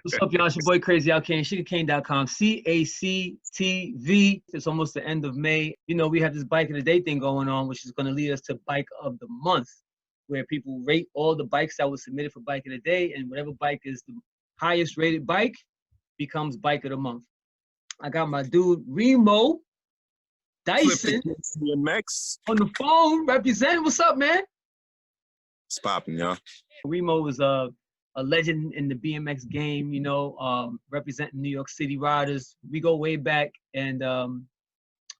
What's up, y'all? It's your boy Crazy Al Cayne, sugarcane.com, CACTV. It's almost the end of May. You know, we have this Bike of the Day thing going on, which is going to lead us to Bike of the Month, where people rate all the bikes that were submitted for Bike of the Day, and whatever bike is the highest rated bike becomes Bike of the Month. I got my dude Remo Dyson BMX on the phone representing. What's up, man? It's popping, y'all. Remo is a legend in the BMX game, you know, representing New York City riders. We go way back, and I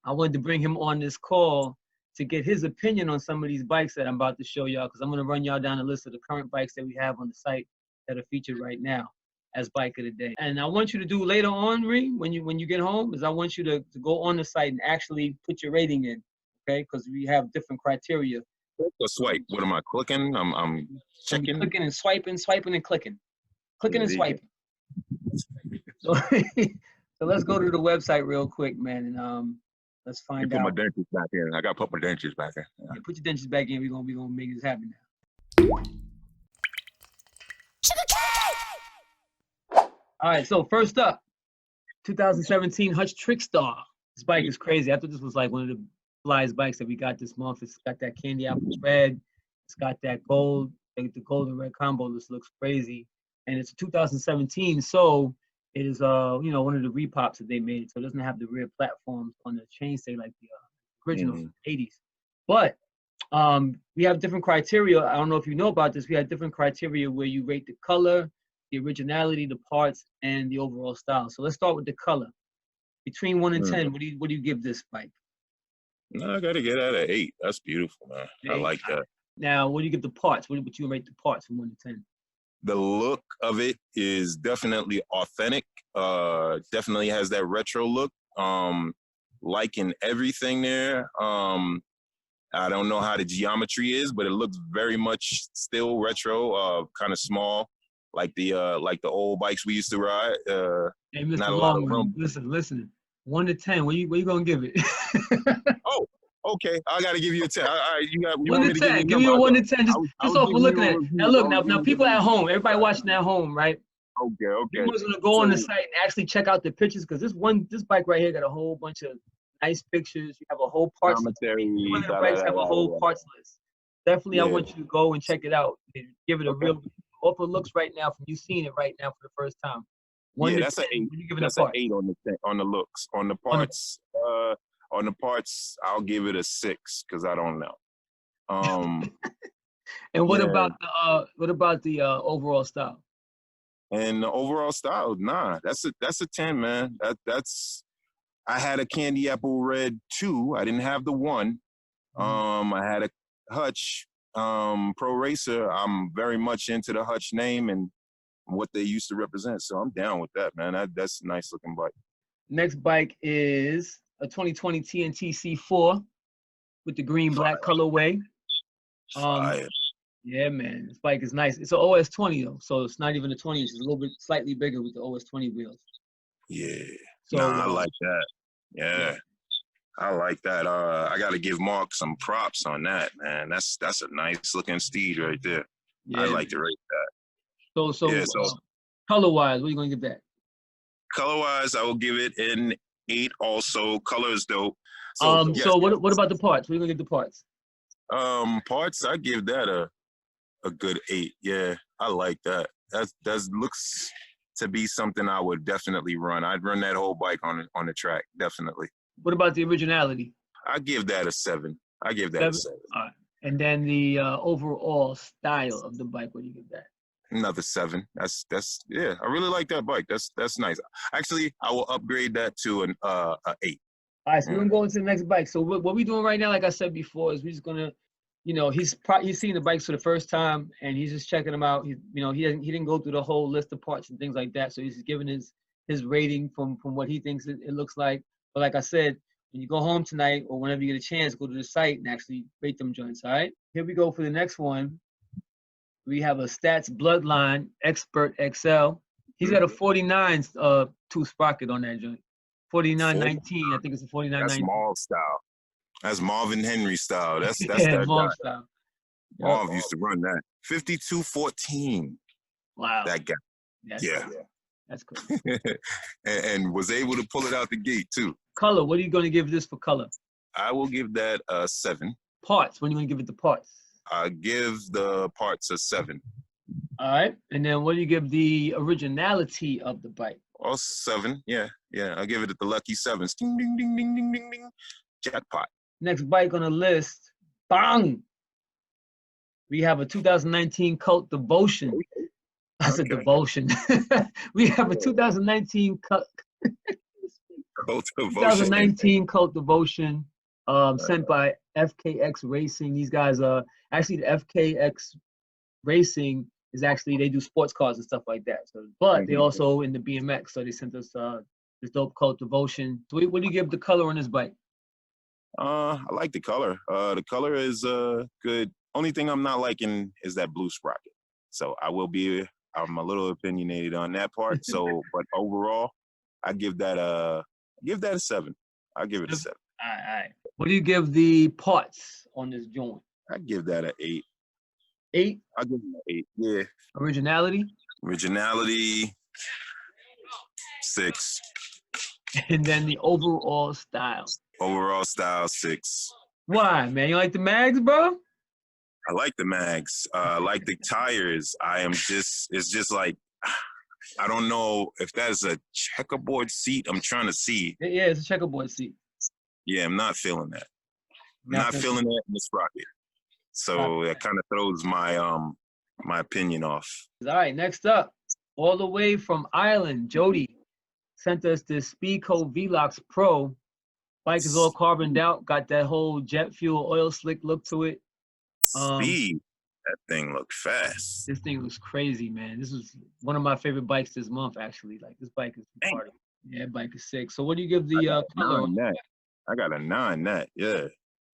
wanted to bring him on this call to get his opinion on some of these bikes that I'm about to show y'all, because I'm going to run y'all down a list of the current bikes that we have on the site that are featured right now as Bike of the Day. And I want you to do later on, Ree, when you get home, is I want you to go on the site and actually put your rating in, okay? Because we have different criteria. The swipe. What am I clicking? I'm checking. Clicking and swiping and clicking. Clicking and swiping. So, so let's go to the website real quick, man, and let's find out. Put my dentures back in. I gotta put my dentures back in. Yeah, put your dentures back in. We're gonna make this happen now. All right, so first up, 2017 Hutch Trickstar. This bike is crazy. I thought this was like one of the flyest bikes that we got this month. It's got that candy apple red. It's got that gold, the gold and red combo. This looks crazy. And it's 2017, so it is you know, one of the repops that they made. So it doesn't have the rear platforms on the chainstay like the original 80s. But we have different criteria. I don't know if you know about this. We have different criteria where you rate the color, the originality, the parts, and the overall style. So let's start with the color. Between 1 and 10, what do you give this bike? No, I gotta get at an 8. That's beautiful, man. 8. I like that. Now, what do you give the parts? What would you rate the parts from 1 to 10? The look of it is definitely authentic. Definitely has that retro look. Liking everything there. I don't know how the geometry is, but it looks very much still retro. Kind of small, like the old bikes we used to ride. Hey, Mr. Long, listen. 1 to 10, what you gonna give it? Oh, okay. I gotta give you a 10. All right, you 1 to 10. Give me a 1 to 10. Just off of looking at it. Now look, now people at home, everybody watching at home, right? Okay. Everyone's gonna go on the site and actually check out the pictures, because this bike right here got a whole bunch of nice pictures. You have a whole parts list. One of the bikes have a whole parts list. Definitely, I want you to go and check it out. And give it a real. Off it looks right now from you seeing it right now for the first time. That's an 8. That's an 8 on the looks. On the parts, I'll give it a 6 because I don't know. And what about the overall style? And the overall style, nah, that's a 10, man. That's I had a candy apple red 2. I didn't have the 1. I had a Hutch Pro Racer. I'm very much into the Hutch name and what they used to represent, so I'm down with that, man. That's a nice looking bike. Next bike is a 2020 TNT C4 with the green black colorway. Yeah, man, this bike is nice. It's an OS 20 though, so it's not even a 20 inch. It's a little bit slightly bigger with the OS 20 wheels. Yeah, so I like that. Yeah, I like that. I got to give Mark some props on that, man. That's a nice looking steed right there. Yeah, I'd like to rate that. So color-wise, what are you gonna give that? Color-wise, I will give it an 8 also. Color is dope. So what about the parts? What are you gonna give the parts? Parts, I give that a good 8. Yeah, I like that. That looks to be something I would definitely run. I'd run that whole bike on the track, definitely. What about the originality? I give that a 7. I give that a 7. All right. And then the overall style of the bike, what do you give that? Another 7. That's yeah. I really like that bike. That's nice. Actually, I will upgrade that to an 8. All right, so we're gonna go into the next bike. So what we're doing right now, like I said before, is we're just gonna, you know, he's seeing the bikes for the first time and he's just checking them out. He didn't go through the whole list of parts and things like that. So he's just giving his rating from what he thinks it looks like. But like I said, when you go home tonight or whenever you get a chance, go to the site and actually rate them joints. All right. Here we go for the next one. We have a Stats Bloodline Expert XL. He's got a 49 tooth sprocket on that joint. 4919, I think it's a 4919. That's Marv style. That's Marvin Henry style. That's that Marv style. Marv used to run that. 5214. Wow. That guy. Yeah. That's crazy. and was able to pull it out the gate too. Color, what are you going to give this for color? I will give that a 7. Parts, when are you going to give it the parts? I give the parts a 7. All right. And then what do you give the originality of the bike? Oh, 7. Yeah. I'll give it the lucky 7s. Ding, ding, ding, ding, ding, ding, ding. Jackpot. Next bike on the list, bang! We have a 2019 Cult Devotion. I said devotion. We have a 2019 Cult Devotion. 2019 Cult Devotion sent by FKX Racing. These guys are actually the FKX Racing is actually, they do sports cars and stuff like that. So, but they also in the BMX, so they sent us this dope Cult Devotion. So what do you give the color on this bike? I like the color. The color is good. Only thing I'm not liking is that blue sprocket. So I'm a little opinionated on that part. So, but overall, I give that a 7. I'll give it a 7. All right. What do you give the parts on this joint? I give that an 8. 8? I'll give it an 8. Yeah. Originality? Originality, 6. And then the overall style? Overall style, 6. Why, man? You like the mags, bro? I like the mags. I like the tires. It's just like, I don't know if that's a checkerboard seat. I'm trying to see. Yeah, it's a checkerboard seat. Yeah, I'm not feeling that. I'm not feeling that in the sprocket. So that kind of throws my opinion off. All right, next up, all the way from Ireland, Jody sent us this Speedco Velox Pro. Bike is all carboned out, got that whole jet fuel oil slick look to it. Speed. That thing looked fast. This thing looks crazy, man. This is one of my favorite bikes this month, actually. Like, this bike is retarded. Yeah, bike is sick. So what do you give the color on that? I got a 9 net, yeah.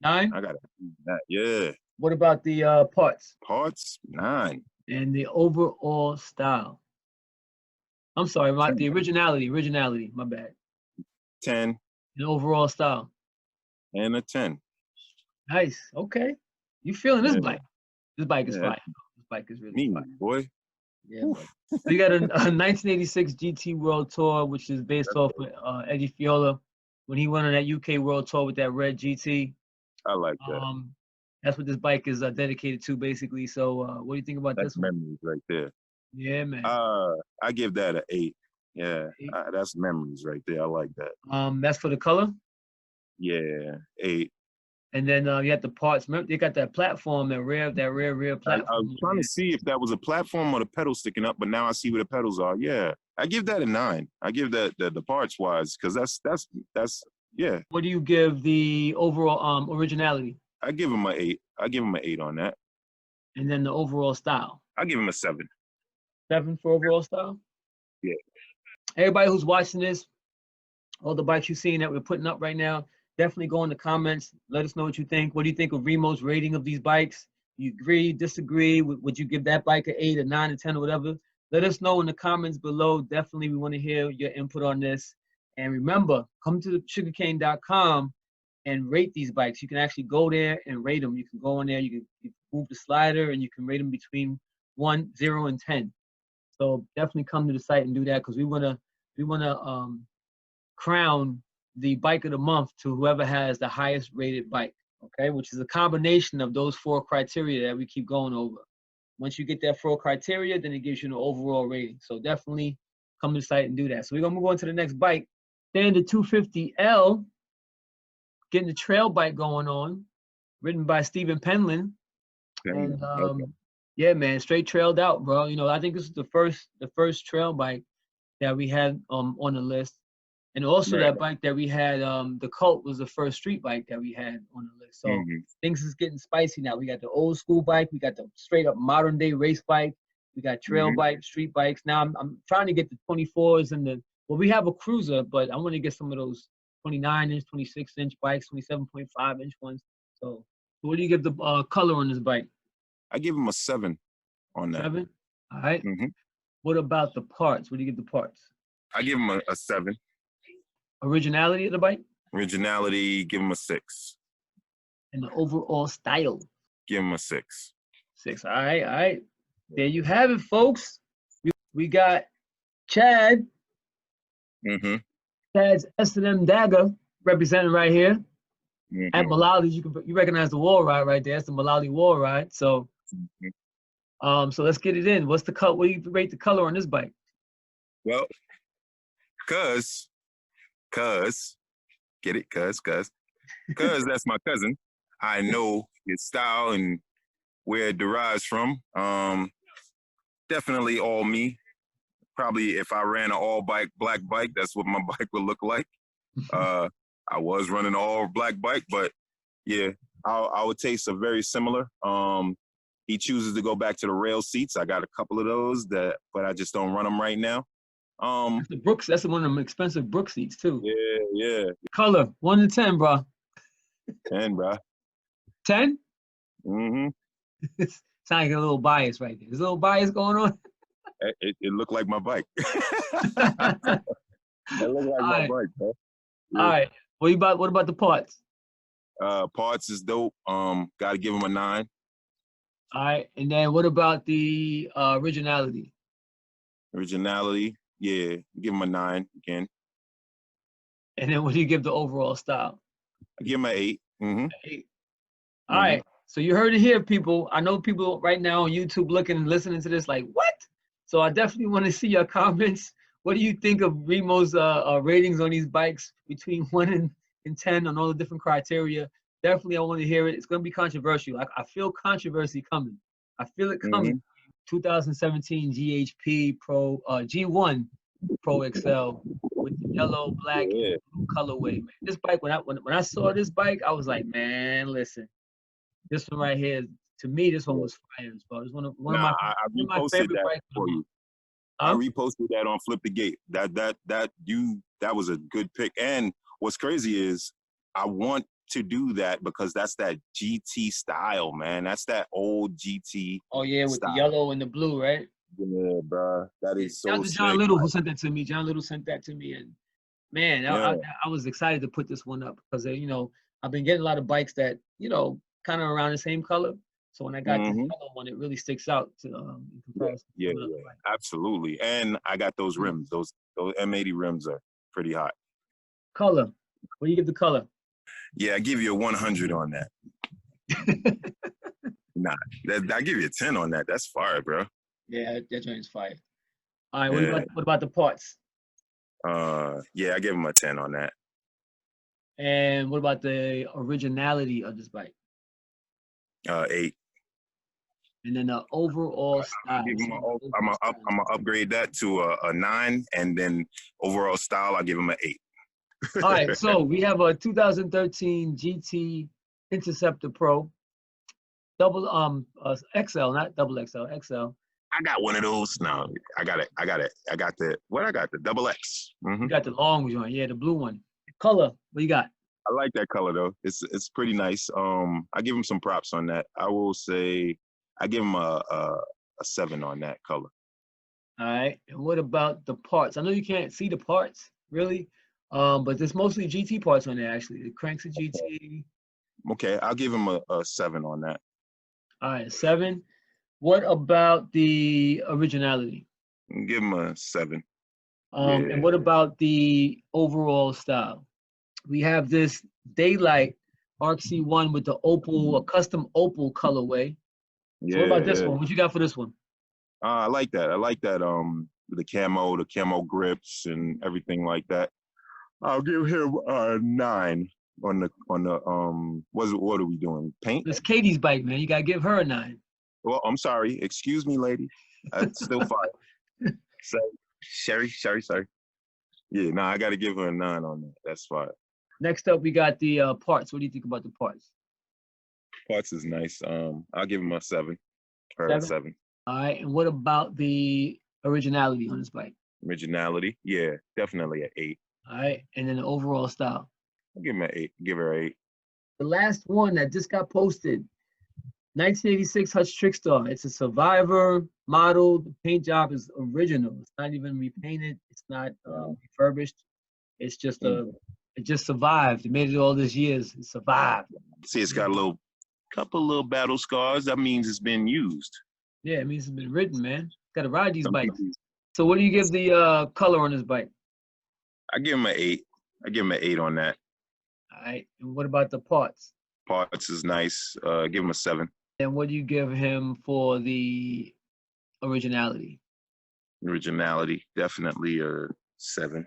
9? I got a 9, yeah. What about the parts? Parts, 9. And the overall style? I'm sorry, the originality, my bad. 10. And overall style? And a 10. Nice, okay. You feeling this bike? This bike is fire. This bike is really fire. Boy. Yeah, so you got a 1986 GT World Tour, which is based off of Eddie Fiola when he went on that UK World Tour with that red GT. I like that. That's what this bike is dedicated to, basically. So, what do you think about this one? That's memories right there. Yeah, man. I give that an 8. Yeah, 8? That's memories right there. I like that. That's for the color. Yeah, 8. And then you got the parts. Remember, they got that platform, that rear platform. I was trying to see if that was a platform or the pedal sticking up, but now I see where the pedals are. Yeah, I give that a 9. I give that the parts wise because that's yeah. What do you give the overall originality? I give him an 8. I give him an 8 on that. And then the overall style? I give him a 7. 7 for overall style? Yeah. Everybody who's watching this, all the bikes you're seeing that we're putting up right now, definitely go in the comments. Let us know what you think. What do you think of Remo's rating of these bikes? You agree, disagree? Would you give that bike an 8, a 9, a 10, or whatever? Let us know in the comments below. Definitely, we want to hear your input on this. And remember, come to sugarcane.com and rate these bikes. You can actually go there and rate them. You can go in there, you can move the slider, and you can rate them between 1, 0, and 10. So definitely come to the site and do that because we wanna crown the bike of the month to whoever has the highest rated bike. Okay, which is a combination of those 4 criteria that we keep going over. Once you get that 4 criteria, then it gives you an overall rating. So definitely come to the site and do that. So we're gonna move on to the next bike. Then the 250L. Getting the trail bike going on, written by Stephen Penland. And yeah, man, straight trailed out, bro. You know, I think this is the first trail bike that we had on the list. And also that bike that we had, the Cult was the first street bike that we had on the list. So things is getting spicy now. We got the old school bike, we got the straight up modern day race bike, we got trail bike, street bikes. Now I'm trying to get the 24s and we have a cruiser, but I want to get some of those 29-inch, 26-inch bikes, 27.5-inch ones. So what do you give the color on this bike? I give him a 7 on that. 7? All right. What about the parts? What do you give the parts? I give him a 7. Originality of the bike? Originality, give him a 6. And the overall style? Give him a 6. 6. All right. There you have it, folks. We got Chad. Mm-hmm. Chad's S&M Dagger representing right here. Mm-hmm. At Malali, you recognize the wall ride right there. That's the Malali wall ride. So, so let's get it in. What's the color? What do you rate the color on this bike? Well, cuz, get it? Cuz that's my cousin. I know his style and where it derives from. Definitely all me. Probably if I ran an all black bike, that's what my bike would look like. I was running an all black bike, but yeah, our tastes are very similar. He chooses to go back to the rail seats. I got a couple of those but I just don't run them right now. That's the Brooks. That's one of them expensive Brooks seats too. Yeah. Color 1 to 10, bro. 10, bro. 10? Mm-hmm. It's like a little bias right there. There's a little bias going on. It looked like my bike. It looked like my bike, bro. Yeah. All right. What about the parts? Parts is dope. Gotta give him a 9. All right. And then what about the originality? Originality, yeah, give him a 9 again. And then what do you give the overall style? I give him an 8. Mm-hmm. 8. All right. So you heard it here, people. I know people right now on YouTube looking and listening to this like, what? So I definitely want to see your comments. What do you think of Remo's ratings on these bikes between 1 and 10 on all the different criteria? Definitely, I want to hear it. It's going to be controversial. I feel controversy coming. I feel it coming. 2017 GHP Pro G1 Pro XL with the yellow, black, and blue colorway. Man, this bike, when I saw this bike, I was like, man, listen, this one right here, to me, this one was fire. But it was one of my favorite bikes for you. I reposted that on Flip the Gate. That was a good pick. And what's crazy is I want to do that because that's that GT style, man. That's that old GT. Oh yeah, with style. The yellow and the blue, right? Yeah, bro. That is so sick. John Little who sent that to me. John Little sent that to me, and man, I was excited to put this one up because I've been getting a lot of bikes that kind of around the same color. So when I got this yellow one, it really sticks out to in comparison. Yeah, absolutely. And I got those rims. Those M80 rims are pretty hot. Color. What do you give the color? Yeah, I give you a 100 on that. Nah, I give you a 10 on that. That's fire, bro. Yeah, that joint's fire. All right, what about the parts? Yeah, I give him a 10 on that. And what about the originality of this bike? 8. And then the overall style. I'm gonna upgrade that to a 9, and then overall style, I'll give him an 8. All right, so we have a 2013 GT Interceptor Pro, XL, not double XL, XL. I got one of those. No, I got it. I got the double X. You got the long joint, yeah, the blue one. Color, what you got? I like that color though. It's pretty nice. I give him some props on that. I will say I give him a 7 on that color. All right, and what about the parts? I know you can't see the parts really, but there's mostly GT parts on there actually. The cranks are GT. Okay, I'll give him a 7 on that. All right, 7. What about the originality? Give him a 7. And what about the overall style? We have this Daylight RC1 with the opal, a custom opal colorway. So what about this one? What you got for this one? I like that. I like that. The camo grips and everything like that. I'll give him a 9 on the what are we doing? Paint? It's Katie's bike, man. You gotta give her a 9. Well, I'm sorry. Excuse me, lady. Still fine. So, Sherry. Yeah, no, I gotta give her a 9 on that. That's fine. Next up, we got the parts. What do you think about the parts? Parts is nice. I'll give him a 7. Or a 7. All right, and what about the originality on this bike? Originality, yeah, definitely an 8. All right, and then the overall style. I'll give him an 8. Give her an 8. The last one that just got posted, 1986 Hutch Trickstar. It's a Survivor model. The paint job is original. It's not even repainted. It's not refurbished. It's just it just survived. It made it all these years. It survived. See, it's got a couple little battle scars. That means it's been used. Yeah, it means it's been ridden, man. Got to ride these bikes. So what do you give the color on this bike? I give him an 8. I give him an 8 on that. All right. And what about the parts? Parts is nice. Give him a 7. And what do you give him for the originality? Originality, definitely a 7.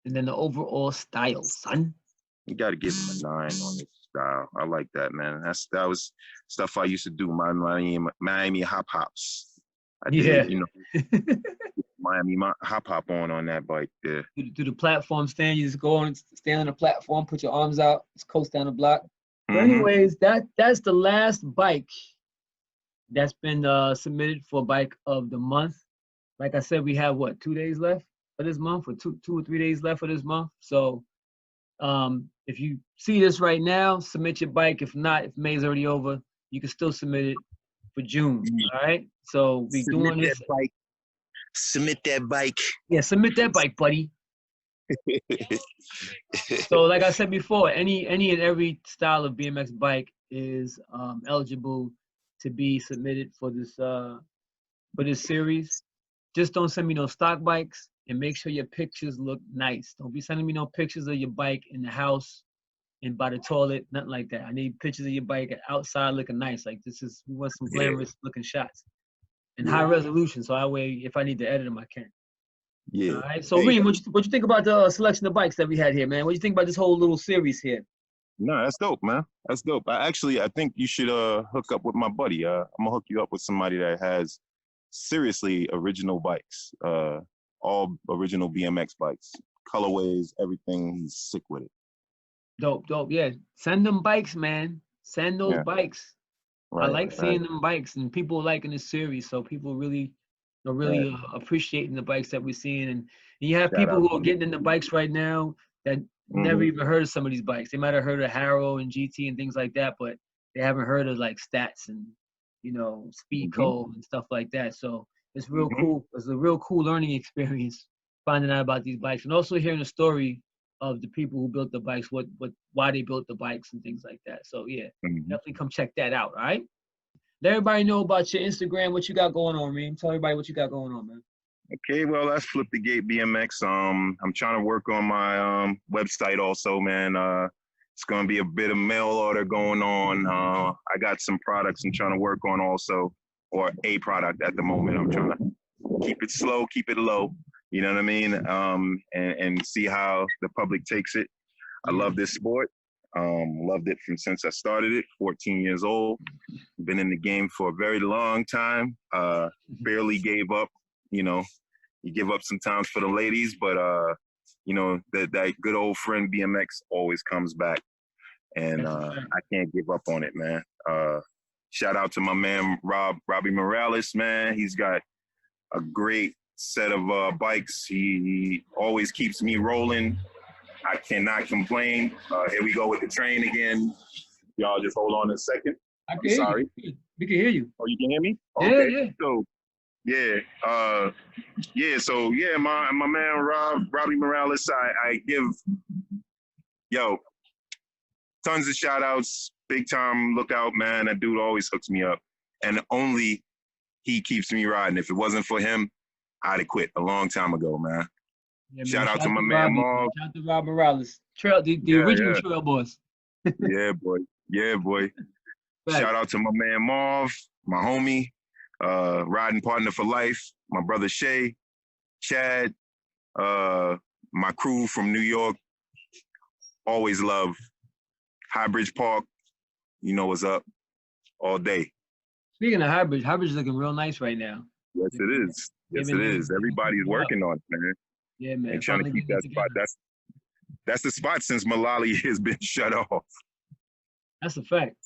And then the overall style, son. You got to give him a 9 on this style. I like that, man. That was stuff I used to do. My Miami hop hops. I Yeah. did, Miami hop on that bike there. Do the platform stand. You just go on, stand on the platform, put your arms out, just coast down the block. So anyways, that's the last bike that's been submitted for bike of the month. Like I said, we have what, 2 days left for this month, or two or 3 days left for this month. So if you see this right now, submit your bike. If not, if May's already over, you can still submit it for June. All right. So we doing this. That bike. Submit that bike. Yeah, submit that bike, buddy. So like I said before, any and every style of BMX bike is eligible to be submitted for this series. Just don't send me no stock bikes, and make sure your pictures look nice. Don't be sending me no pictures of your bike in the house and by the toilet, nothing like that. I need pictures of your bike outside looking nice. Like we want some glamorous looking shots and high resolution. So that way, if I need to edit them, I can. Yeah. All right. So Reem, what you think about the selection of bikes that we had here, man? What do you think about this whole little series here? No, that's dope, man. That's dope. I think you should hook up with my buddy. I'm gonna hook you up with somebody that has seriously original bikes, all original BMX bikes, colorways, everything. He's sick with it. Dope. Yeah. Send them bikes, man. Send those bikes. Right, I like seeing them bikes, and people liking this series. So people really appreciating the bikes that we're seeing. And you have people who are getting into bikes right now that never even heard of some of these bikes. They might have heard of Harrow and GT and things like that, but they haven't heard of like Stats and Speed Code and stuff like that. So it's real cool. It's a real cool learning experience finding out about these bikes, and also hearing the story of the people who built the bikes, why they built the bikes and things like that. So yeah, definitely come check that out. All right. Let everybody know about your Instagram, what you got going on, man. Tell everybody what you got going on, man. Okay, well, that's FlipTheGateBMX. I'm trying to work on my website also, man. It's gonna be a bit of mail order going on. I got some products I'm trying to work on also, or a product at the moment. I'm trying to keep it slow, keep it low. You know what I mean? And see how the public takes it. I love this sport. Loved it from since I started it, 14 years old. Been in the game for a very long time. Barely gave up. You give up sometimes for the ladies, but that good old friend BMX always comes back, and I can't give up on it, man. Shout out to my man Robbie Morales, man. He's got a great set of bikes. He always keeps me rolling. I cannot complain. Here we go with the train again. Y'all just hold on a second. I'm sorry. We can hear you. Oh, you can hear me? Okay. Yeah. So, So my man Robbie Morales, I give tons of shout outs, big time lookout, man. That dude always hooks me up, and only he keeps me riding. If it wasn't for him, I'd have quit a long time ago, man. Yeah, shout out to my man Marv. Shout out to Rob Morales. The original Trail Boys. Yeah, boy. Shout out to my man Marv, my homie, riding partner for life, my brother Shay, Chad, my crew from New York. Always love Highbridge Park. You know what's up all day. Speaking of Highbridge is looking real nice right now. Yes, it is. Yes, it is. Everybody's working on it, man. Yeah, man. And trying to keep that spot. That's the spot since Mullally has been shut off. That's a fact.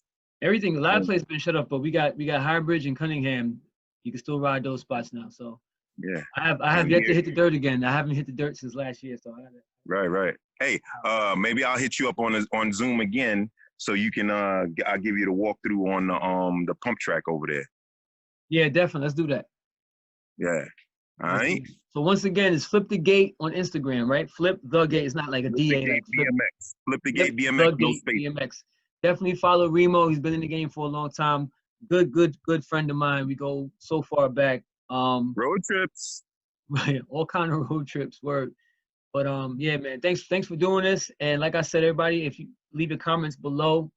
A lot of places been shut off, but we got Highbridge and Cunningham. You can still ride those spots now. So yeah, I have yet to hit the dirt again. I haven't hit the dirt since last year, so I have it. Right. Hey, maybe I'll hit you up on Zoom again, so you can I'll give you the walkthrough on the pump track over there. Yeah, definitely. Let's do that. Yeah. All right. So once again, it's Flip the Gate on Instagram, right? Flip the Gate. It's not like a DA. BMX. Flip the Gate BMX. No space. BMX. Definitely follow Remo. He's been in the game for a long time. Good friend of mine. We go so far back. Road trips. Right, all kind of road trips, word. But yeah, man, thanks for doing this. And like I said, everybody, if you leave your comments below,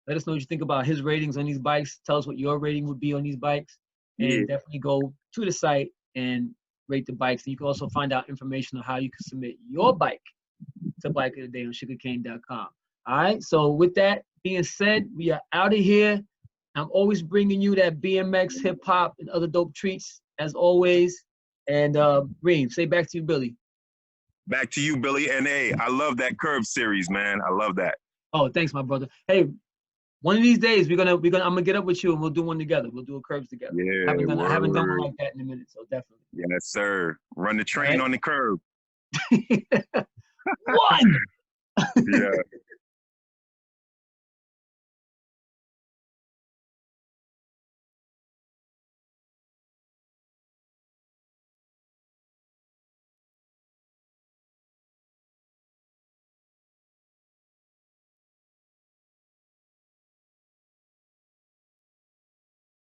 let us know what you think about his ratings on these bikes. Tell us what your rating would be on these bikes, Yeah. and definitely go to the site and rate the bikes. And you can also find out information on how you can submit your bike to Bike of the Day on sugarcane.com. All right. So with that being said, we are out of here. I'm always bringing you that BMX, hip hop, and other dope treats as always. And Reem, say back to you, Billy. Back to you, Billy. And hey, I love that curve series, man. I love that. Oh, thanks, my brother. Hey, one of these days I'm gonna get up with you and we'll do one together. We'll do a curves together. Yeah, I haven't done one word. like that in a minute, so definitely. Yes, sir. Run the train Right. on the curb. One. Yeah.